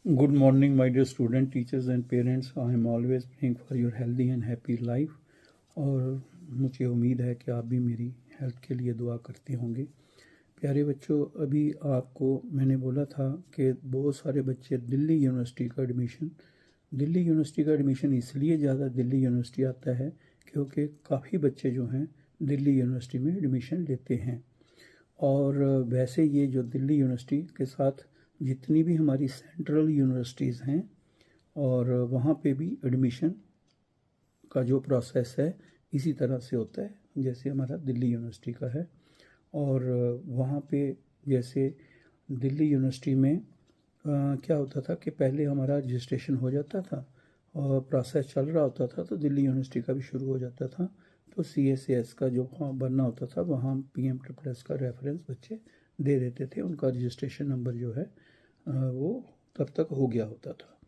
Good morning, my dear student, teachers and parents. I am always praying for your healthy and happy life. और मुझे उम्मीद है कि आप भी मेरी हेल्थ के लिए दुआ करते होंगे। प्यारे बच्चों, अभी आपको मैंने बोला था कि बहुत सारे बच्चे दिल्ली यूनिवर्सिटी का एडमिशन इसलिए ज़्यादा दिल्ली यूनिवर्सिटी आता है क्योंकि काफ़ी बच्चे जो हैं दिल्ली यूनिवर्सिटी में एडमिशन लेते हैं। और वैसे ये जो दिल्ली यूनिवर्सिटी के साथ जितनी भी हमारी सेंट्रल यूनिवर्सिटीज़ हैं और वहाँ पे भी एडमिशन का जो प्रोसेस है इसी तरह से होता है जैसे हमारा दिल्ली यूनिवर्सिटी का है। और वहाँ पे जैसे दिल्ली यूनिवर्सिटी में क्या होता था कि पहले हमारा रजिस्ट्रेशन हो जाता था और प्रोसेस चल रहा होता था तो दिल्ली यूनिवर्सिटी का भी शुरू हो जाता था। तो CSAS का जो फॉर्म भरना होता था वहाँ PMSSS का रेफरेंस बच्चे दे देते थे, उनका रजिस्ट्रेशन नंबर जो है वो तब तक हो गया होता था।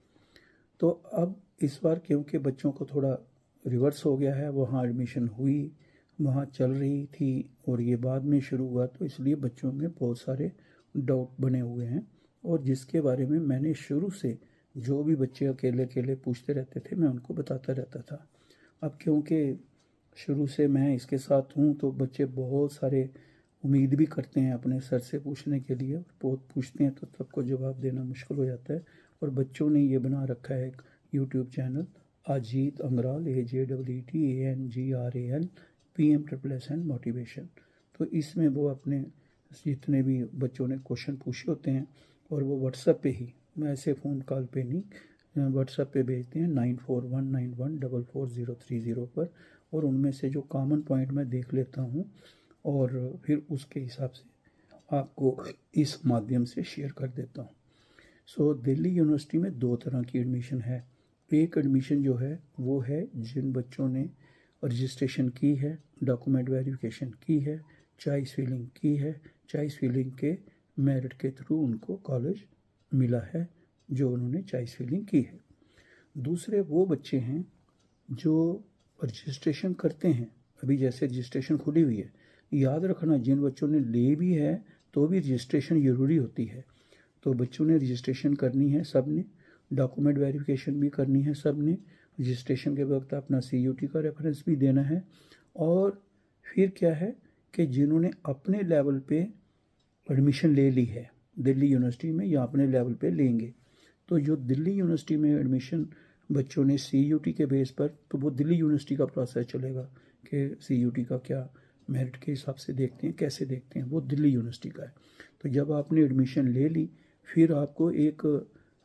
तो अब इस बार क्योंकि बच्चों को थोड़ा रिवर्स हो गया है, वहाँ एडमिशन हुई, वहाँ चल रही थी और ये बाद में शुरू हुआ, तो इसलिए बच्चों में बहुत सारे डाउट बने हुए हैं और जिसके बारे में मैंने शुरू से जो भी बच्चे अकेले अकेले पूछते रहते थे मैं उनको बताता रहता था। अब क्योंकि शुरू से मैं इसके साथ हूँ तो बच्चे बहुत सारे उम्मीद भी करते हैं अपने सर से पूछने के लिए, बहुत पूछते हैं तो सबको जवाब देना मुश्किल हो जाता है। और बच्चों ने ये बना रखा है एक YouTube channel, Ajeet Angral, AJEETANGRAL PMSSS motivation. तो इसमें वो अपने जितने भी बच्चों ने क्वेश्चन पूछे होते हैं और वो व्हाट्सएप पे ही, ऐसे फ़ोन कॉल पे नहीं, व्हाट्सएप पे भेजते हैं 9419144030 पर, और उनमें से जो कॉमन पॉइंट मैं देख लेता हूँ और फिर उसके हिसाब से आपको इस माध्यम से शेयर कर देता हूँ। सो दिल्ली यूनिवर्सिटी में दो तरह की एडमिशन है। एक एडमिशन जो है वो है जिन बच्चों ने रजिस्ट्रेशन की है, डॉक्यूमेंट वेरिफिकेशन की है, चॉइस फिलिंग की है, चॉइस फिलिंग के मेरिट के थ्रू उनको कॉलेज मिला है जो उन्होंने चॉइस फिलिंग की है। दूसरे वो बच्चे हैं जो रजिस्ट्रेशन करते हैं, अभी जैसे रजिस्ट्रेशन खुली हुई है, याद रखना जिन बच्चों ने ले भी है तो भी रजिस्ट्रेशन ज़रूरी होती है। तो बच्चों ने रजिस्ट्रेशन करनी है सब ने, डॉक्यूमेंट वेरिफिकेशन भी करनी है सब ने, रजिस्ट्रेशन के वक्त अपना CUT का रेफरेंस भी देना है। और फिर क्या है कि जिन्होंने अपने लेवल पे एडमिशन ले ली है दिल्ली यूनिवर्सिटी में या अपने लेवल पे लेंगे, तो जो दिल्ली यूनिवर्सिटी में एडमिशन बच्चों ने CUT के बेस पर, तो वो दिल्ली यूनिवर्सिटी का प्रोसेस चलेगा कि CUT का क्या मेरिट के हिसाब से देखते हैं, कैसे देखते हैं, वो दिल्ली यूनिवर्सिटी का है। तो जब आपने एडमिशन ले ली फिर आपको एक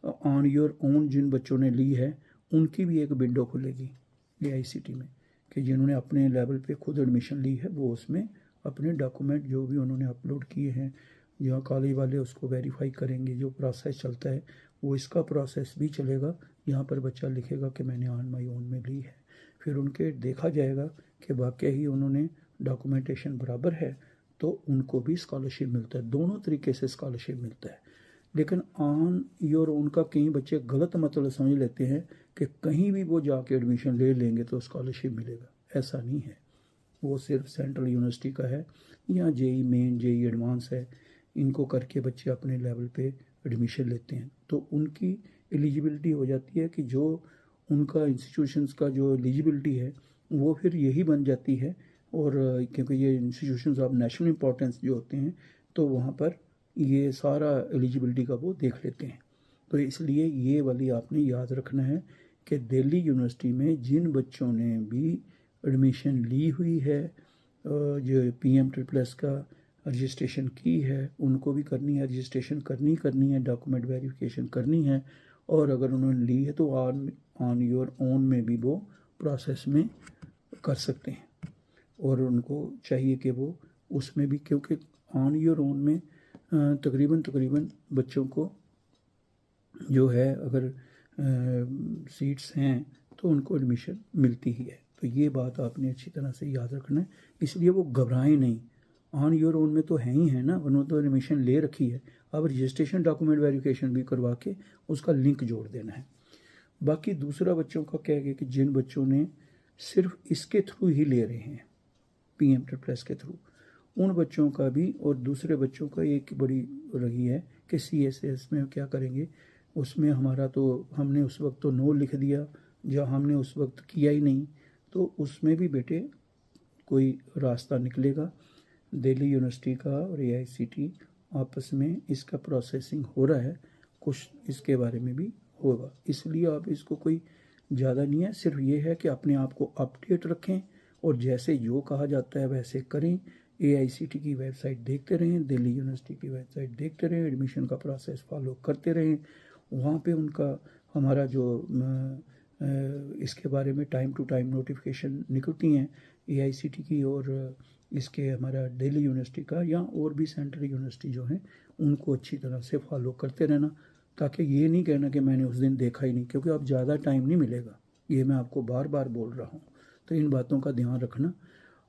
ऑन योर ओन जिन बच्चों ने ली है उनकी भी एक विंडो खुलेगी AICTE में कि जिन्होंने अपने लेवल पे खुद एडमिशन ली है वो उसमें अपने डॉक्यूमेंट जो भी उन्होंने अपलोड किए हैं, यहाँ कॉलेज वाले उसको वेरीफाई करेंगे, जो प्रोसेस चलता है वो इसका प्रोसेस भी चलेगा। यहाँ पर बच्चा लिखेगा कि मैंने ऑन माई ओन में ली है, फिर उनके देखा जाएगा कि वाकई ही उन्होंने डॉक्यूमेंटेशन बराबर है तो उनको भी स्कॉलरशिप मिलता है। दोनों तरीके से स्कॉलरशिप मिलता है। लेकिन ऑन योर ओन का कई बच्चे गलत मतलब समझ लेते हैं कि कहीं भी वो जाके एडमिशन ले लेंगे तो स्कॉलरशिप मिलेगा, ऐसा नहीं है। वो सिर्फ सेंट्रल यूनिवर्सिटी का है या JEE मेन JEE एडवांस है, इनको करके बच्चे अपने लेवल पे एडमिशन लेते हैं तो उनकी एलिजिबिलिटी हो जाती है कि जो उनका इंस्टीट्यूशंस का जो एलिजिबिलिटी है वो फिर यही बन जाती है। और क्योंकि ये इंस्टीट्यूशंस ऑफ नेशनल इंपॉर्टेंस जो होते हैं तो वहाँ पर ये सारा एलिजिबिलिटी का वो देख लेते हैं। तो इसलिए ये वाली आपने याद रखना है कि दिल्ली यूनिवर्सिटी में जिन बच्चों ने भी एडमिशन ली हुई है, जो PMSSS का रजिस्ट्रेशन की है उनको भी करनी है, रजिस्ट्रेशन करनी है, डॉक्यूमेंट वेरिफिकेशन करनी है, और अगर उन्होंने ली है तो ऑन योर ओन में भी वो प्रोसेस में कर सकते हैं। और उनको चाहिए कि वो उसमें भी, क्योंकि ऑन योर ओन में तकरीबन बच्चों को जो है अगर सीट्स हैं तो उनको एडमिशन मिलती ही है। तो ये बात आपने अच्छी तरह से याद रखना है, इसलिए वो घबराएं नहीं। ऑन योर ओन में तो है ही है ना, उन्होंने तो एडमिशन ले रखी है, अब रजिस्ट्रेशन डॉक्यूमेंट वेरिफिकेशन भी करवा के उसका लिंक जोड़ देना है। बाकी दूसरा बच्चों का क्या है कि जिन बच्चों ने सिर्फ इसके थ्रू ही ले रहे हैं PMSSS के थ्रू, उन बच्चों का भी और दूसरे बच्चों का एक बड़ी रही है कि CSAS में क्या करेंगे, उसमें हमारा तो हमने उस वक्त तो नो लिख दिया, जहाँ हमने उस वक्त किया ही नहीं, तो उसमें भी बेटे कोई रास्ता निकलेगा। दिल्ली यूनिवर्सिटी का और AICTE आपस में इसका प्रोसेसिंग हो रहा है, कुछ इसके बारे में भी होगा। इसलिए आप इसको कोई ज़्यादा नहीं है, सिर्फ ये है कि अपने आप को अपडेट रखें और जैसे जो कहा जाता है वैसे करें। AICTE की वेबसाइट देखते रहें, दिल्ली यूनिवर्सिटी की वेबसाइट देखते रहें, एडमिशन का प्रोसेस फॉलो करते रहें। वहाँ पे उनका हमारा जो इसके बारे में टाइम टू टाइम नोटिफिकेशन निकलती हैं AICTE की और इसके हमारा दिल्ली यूनिवर्सिटी का, या और भी सेंट्रल यूनिवर्सिटी जो हैं उनको अच्छी तरह से फॉलो करते रहना, ताकि ये नहीं कहना कि मैंने उस दिन देखा ही नहीं, क्योंकि अब ज़्यादा टाइम नहीं मिलेगा, ये मैं आपको बार बार बोल रहा हूँ। तो इन बातों का ध्यान रखना।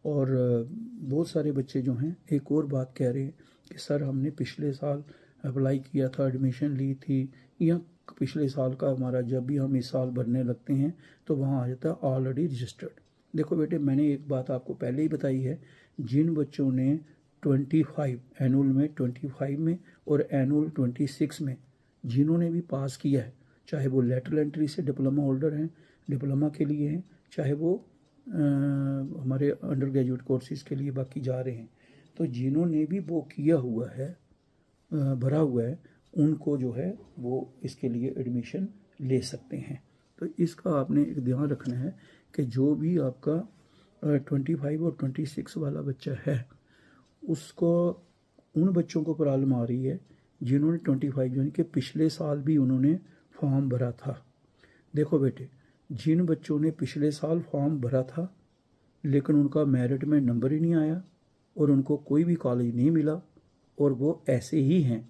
और बहुत सारे बच्चे जो हैं एक और बात कह रहे हैं कि सर हमने पिछले साल अप्लाई किया था, एडमिशन ली थी, या पिछले साल का हमारा जब भी हम इस साल भरने लगते हैं तो वहाँ आ जाता है ऑलरेडी रजिस्टर्ड। देखो बेटे, मैंने एक बात आपको पहले ही बताई है, जिन बच्चों ने 25 एनुअल में 25 में और एनुअल 26 में जिन्होंने भी पास किया है, चाहे वो लेटरल एंट्री से डिप्लोमा होल्डर हैं, डिप्लोमा के लिए हैं, चाहे वो हमारे अंडर ग्रेजुएट कोर्सेज़ के लिए बाकी जा रहे हैं, तो जिन्होंने भी वो किया हुआ है, भरा हुआ है, उनको जो है वो इसके लिए एडमिशन ले सकते हैं। तो इसका आपने एक ध्यान रखना है कि जो भी आपका 25 और 26 वाला बच्चा है, उसको उन बच्चों को प्रॉब्लम आ रही है जिन्होंने 25 यानी कि पिछले साल भी उन्होंने फॉर्म भरा था। देखो बेटे, जिन बच्चों ने पिछले साल फॉर्म भरा था लेकिन उनका मेरिट में नंबर ही नहीं आया और उनको कोई भी कॉलेज नहीं मिला और वो ऐसे ही हैं,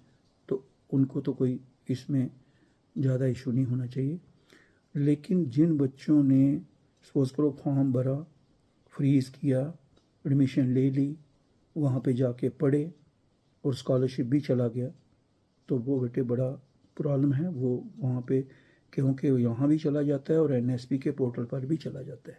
तो उनको तो कोई इसमें ज़्यादा इशू नहीं होना चाहिए। लेकिन जिन बच्चों ने सपोज करो फॉर्म भरा, फ्रीज़ किया, एडमिशन ले ली, वहाँ पे जाके पढ़े और स्कॉलरशिप भी चला गया, तो वो बेटे बड़ा प्रॉब्लम है वो वहाँ पे, क्योंकि यहाँ भी चला जाता है और NSP के पोर्टल पर भी चला जाता है।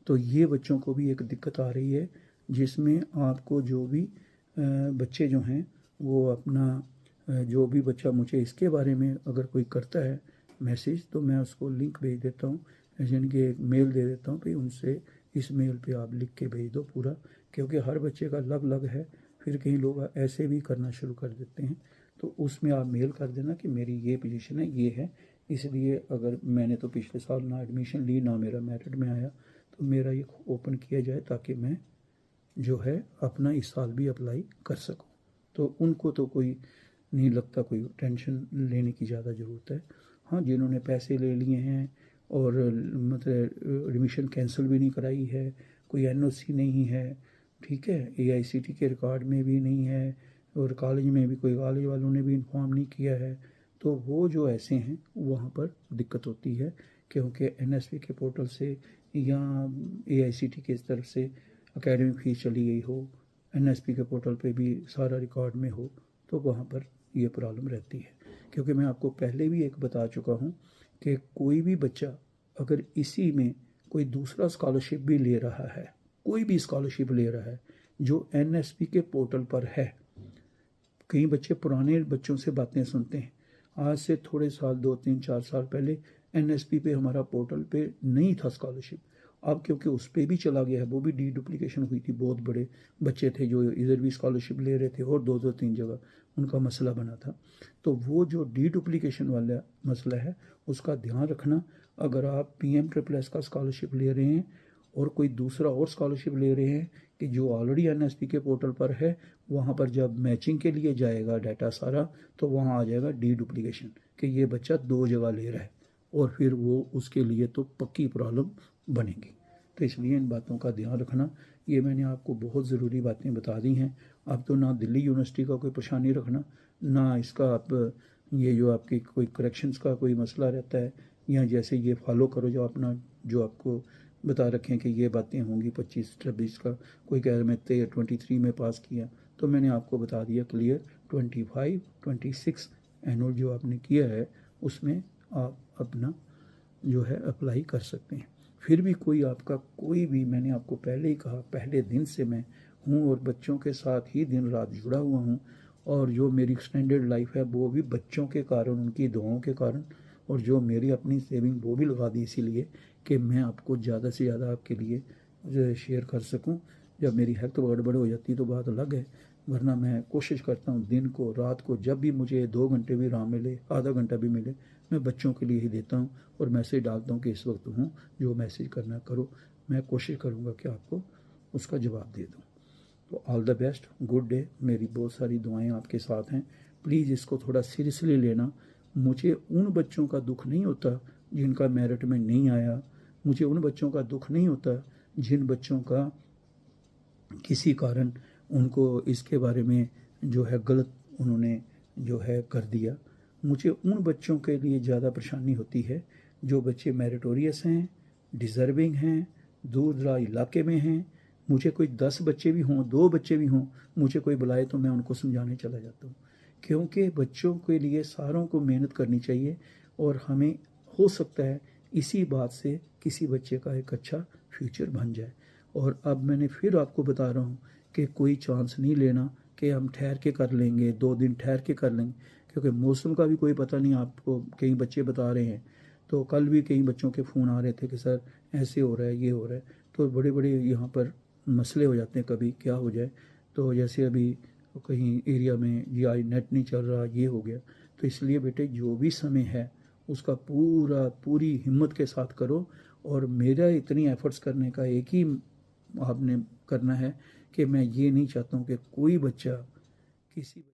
तो ये बच्चों को भी एक दिक्कत आ रही है, जिसमें आपको जो भी बच्चे जो हैं वो अपना जो भी बच्चा मुझे इसके बारे में अगर कोई करता है मैसेज, तो मैं उसको लिंक भेज देता हूँ, यानी कि एक मेल दे देता हूँ, फिर उनसे इस मेल पे आप लिख के भेज दो पूरा, क्योंकि हर बच्चे का अलग अलग है, फिर कई लोग ऐसे भी करना शुरू कर देते हैं। तो उसमें आप मेल कर देना कि मेरी ये पोजीशन है, ये है, इसलिए अगर मैंने तो पिछले साल ना एडमिशन ली ना मेरा मेरिट में आया, तो मेरा ये ओपन किया जाए ताकि मैं जो है अपना इस साल भी अप्लाई कर सकूं। तो उनको तो कोई नहीं लगता कोई टेंशन लेने की ज़्यादा ज़रूरत है। हाँ, जिन्होंने पैसे ले लिए हैं और मतलब एडमिशन कैंसिल भी नहीं कराई है, कोई NOC नहीं है, ठीक है, AICTE के रिकॉर्ड में भी नहीं है और कॉलेज में भी कोई कॉलेज वालों ने भी इन्फॉर्म नहीं किया है, तो वो जो ऐसे हैं वहाँ पर दिक्कत होती है, क्योंकि NSP के पोर्टल से या AICTE की तरफ से एकेडमिक फ़ीस चली गई हो, NSP के पोर्टल पे भी सारा रिकॉर्ड में हो, तो वहाँ पर ये प्रॉब्लम रहती है। क्योंकि मैं आपको पहले भी एक बता चुका हूँ कि कोई भी बच्चा अगर इसी में कोई दूसरा स्कॉलरशिप भी ले रहा है, कोई भी स्कॉलरशिप ले रहा है जो NSP के पोर्टल पर है, कई बच्चे पुराने बच्चों से बातें सुनते हैं, आज से थोड़े साल 2-3-4 साल पहले NSP पे हमारा पोर्टल पे नहीं था स्कॉलरशिप, अब क्योंकि उस पर भी चला गया है, वो भी डुप्लीकेशन हुई थी, बहुत बड़े बच्चे थे जो इधर भी स्कॉलरशिप ले रहे थे और 2-3 जगह उनका मसला बना था। तो वो जो डुप्लीकेशन वाला मसला है उसका ध्यान रखना। अगर आप PM-SSS का स्कॉलरशिप ले रहे हैं और कोई दूसरा और स्कॉलरशिप ले रहे हैं कि जो ऑलरेडी NSP के पोर्टल पर है, वहाँ पर जब मैचिंग के लिए जाएगा डाटा सारा, तो वहाँ आ जाएगा डुप्लीकेशन कि ये बच्चा 2 जगह ले रहा है, और फिर वो उसके लिए तो पक्की प्रॉब्लम बनेगी। तो इसलिए इन बातों का ध्यान रखना। ये मैंने आपको बहुत ज़रूरी बातें बता दी हैं। अब तो ना दिल्ली यूनिवर्सिटी का कोई परेशानी रखना, ना इसका आप ये जो आपकी कोई करेक्शंस का कोई मसला रहता है, या जैसे ये फॉलो करो जो अपना जो आपको बता रखें कि ये बातें होंगी 25-26 का, कोई कह रहे मैं 23 में पास किया, तो मैंने आपको बता दिया क्लियर 25-26 एनुअल जो आपने किया है उसमें आप अपना जो है अप्लाई कर सकते हैं। फिर भी कोई आपका कोई भी, मैंने आपको पहले ही कहा, पहले दिन से मैं हूँ और बच्चों के साथ ही दिन रात जुड़ा हुआ हूँ, और जो मेरी एक्सटेंडेड लाइफ है वो भी बच्चों के कारण, उनकी दुआओं के कारण, और जो मेरी अपनी सेविंग वो भी लगा दी इसीलिए कि मैं आपको ज़्यादा से ज़्यादा आपके लिए शेयर कर सकूं। जब मेरी हेल्थ गड़बड़ हो जाती तो बात अलग है, वरना मैं कोशिश करता हूँ दिन को रात को जब भी मुझे 2 घंटे भी आराम मिले, आधा घंटा भी मिले, मैं बच्चों के लिए ही देता हूँ और मैसेज डालता हूँ कि इस वक्त हूँ, जो मैसेज करना करो। मैं कोशिश करूँगा कि आपको उसका जवाब दे दूँ। तो all the best, good day. मेरी बहुत सारी दुआएं आपके साथ हैं। प्लीज़ इसको थोड़ा सीरियसली लेना। मुझे उन बच्चों का दुख नहीं होता जिनका मेरिट में नहीं आया। मुझे उन बच्चों का दुख नहीं होता जिन बच्चों का किसी कारण उनको इसके बारे में जो है गलत उन्होंने जो है कर दिया। मुझे उन बच्चों के लिए ज़्यादा परेशानी होती है जो बच्चे मेरिटोरियस हैं, डिज़र्विंग हैं, दूर दराज इलाके में हैं। मुझे कोई 10 बच्चे भी हों, 2 बच्चे भी हों, मुझे कोई बुलाए तो मैं उनको समझाने चला जाता हूँ, क्योंकि बच्चों के लिए सारों को मेहनत करनी चाहिए और हमें हो सकता है इसी बात से किसी बच्चे का एक अच्छा फ्यूचर बन जाए। और अब मैंने फिर आपको बता रहा हूँ कि कोई चांस नहीं लेना कि हम ठहर के कर लेंगे, 2 दिन ठहर के कर लेंगे, क्योंकि मौसम का भी कोई पता नहीं। आपको कई बच्चे बता रहे हैं, तो कल भी कई बच्चों के फ़ोन आ रहे थे कि सर ऐसे हो रहा है, ये हो रहा है। तो बड़े बड़े यहाँ पर मसले हो जाते हैं, कभी क्या हो जाए। तो जैसे अभी कहीं एरिया में या नेट नहीं चल रहा, ये हो गया। तो इसलिए बेटे जो भी समय है उसका पूरी हिम्मत के साथ करो। और मेरा इतनी एफर्ट्स करने का एक ही आपने करना है कि मैं ये नहीं चाहता हूँ कि कोई बच्चा किसी